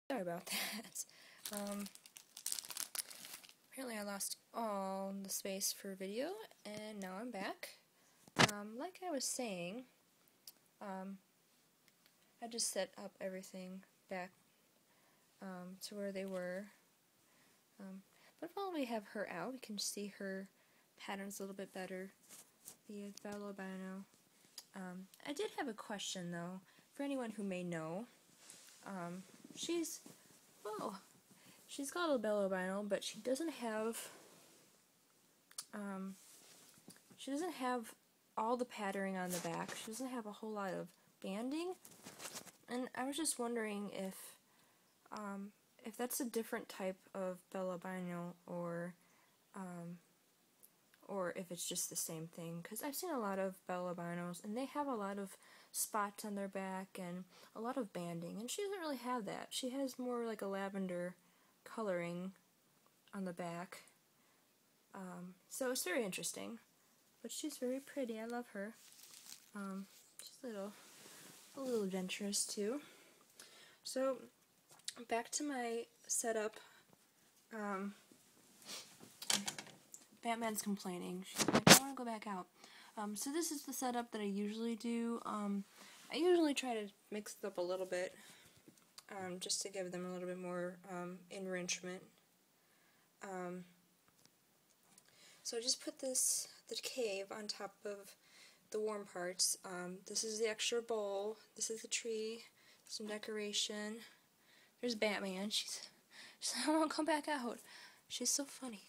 Sorry about that. Apparently I lost all the space for video, and now I'm back. Like I was saying, I just set up everything back to where they were. But while we have her out, we can see her patterns a little bit better. The Bell albino. I did have a question though, for anyone who may know. She's got a Bell albino, but she doesn't have all the patterning on the back. She doesn't have a whole lot of banding, and I was just wondering if that's a different type of Bell albino, or if it's just the same thing, because I've seen a lot of Bell albinos and they have a lot of spots on their back and a lot of banding, and she doesn't really have that. She has more like a lavender coloring on the back, so it's very interesting, but she's very pretty. I love her. She's a little adventurous too. So back to my setup. Batman's complaining. She's like, I want to go back out. So this is the setup that I usually do. I usually try to mix it up a little bit, just to give them a little bit more enrichment. So I just put the cave on top of the warm parts. This is the extra bowl. This is the tree. Some decoration. There's Batman. She's I want to come back out. She's so funny.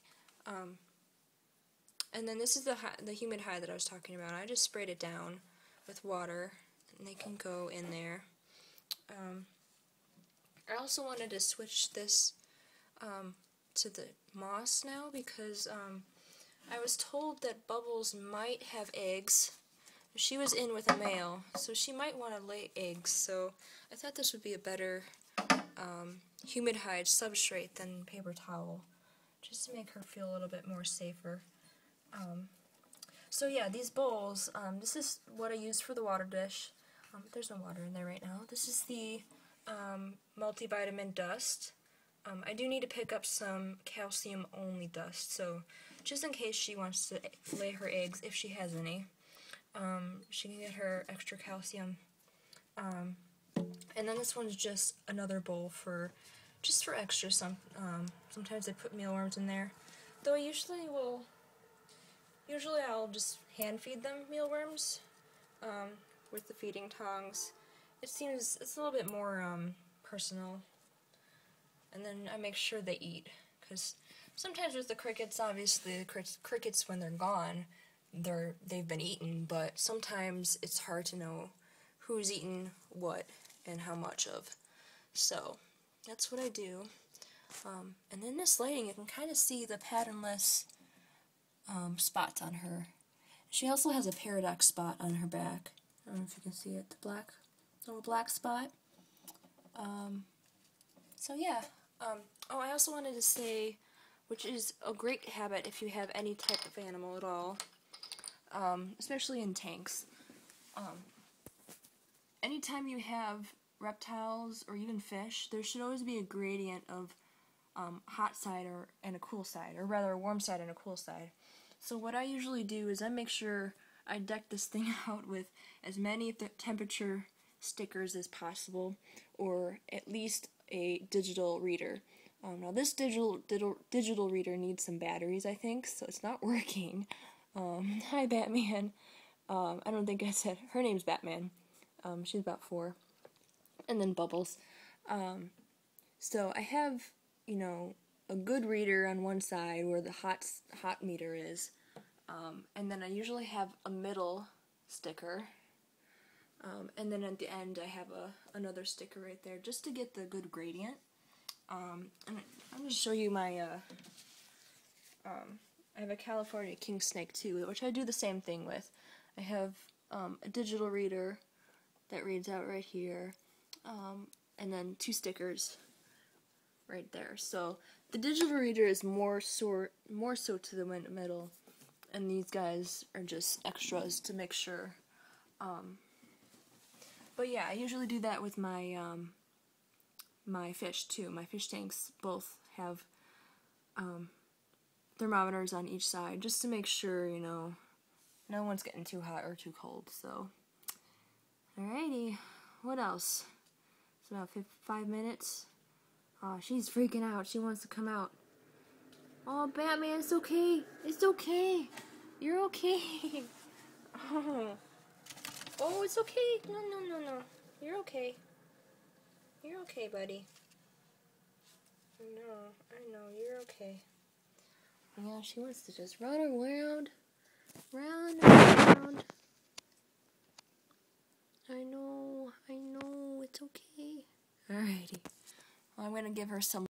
And then this is the humid hide that I was talking about. I just sprayed it down with water, and they can go in there. I also wanted to switch this to the moss now, because I was told that Bubbles might have eggs. She was in with a male, so she might want to lay eggs, so I thought this would be a better humid hide substrate than paper towel, just to make her feel a little bit more safer. So yeah, these bowls, this is what I use for the water dish. There's no water in there right now. This is the multivitamin dust. I do need to pick up some calcium-only dust, so just in case she wants to lay her eggs, if she has any, she can get her extra calcium. And then this one's just another bowl just for extra. Sometimes I put mealworms in there, though Usually I'll just hand feed them mealworms with the feeding tongs. It's a little bit more personal. And then I make sure they eat, because sometimes with the crickets, obviously the crickets, when they're gone, they've been eaten, but sometimes it's hard to know who's eaten what and how much of. So that's what I do. And in this lighting, you can kind of see the patternless spots on her. She also has a paradox spot on her back. I don't know if you can see it, the little black spot. So yeah. I also wanted to say, which is a great habit if you have any type of animal at all, especially in tanks. Anytime you have reptiles or even fish, there should always be a gradient of hot side and a cool side, or rather a warm side and a cool side. So what I usually do is I make sure I deck this thing out with as many temperature stickers as possible, or at least a digital reader. Now this digital reader needs some batteries, I think, so it's not working. Hi Batman. I don't think I said her name's Batman. She's about 4. And then Bubbles. So I have, a good reader on one side where the hot meter is, and then I usually have a middle sticker, and then at the end I have another sticker right there, just to get the good gradient. And I'm going to show you my, I have a California king snake too, which I do the same thing with. I have a digital reader that reads out right here, and then 2 stickers right there. So the digital reader is more so to the middle, and these guys are just extras to make sure. But yeah, I usually do that with my my fish too. My fish tanks both have thermometers on each side, just to make sure, you know, no one's getting too hot or too cold. So, alrighty, what else? It's about 5 minutes. Oh, she's freaking out. She wants to come out. Oh, Batman, it's okay. It's okay. You're okay. Oh, it's okay. No. You're okay. You're okay, buddy. I know, you're okay. Yeah, she wants to just run around. Round and around. I know, it's okay. Alrighty. Well, I'm gonna give her some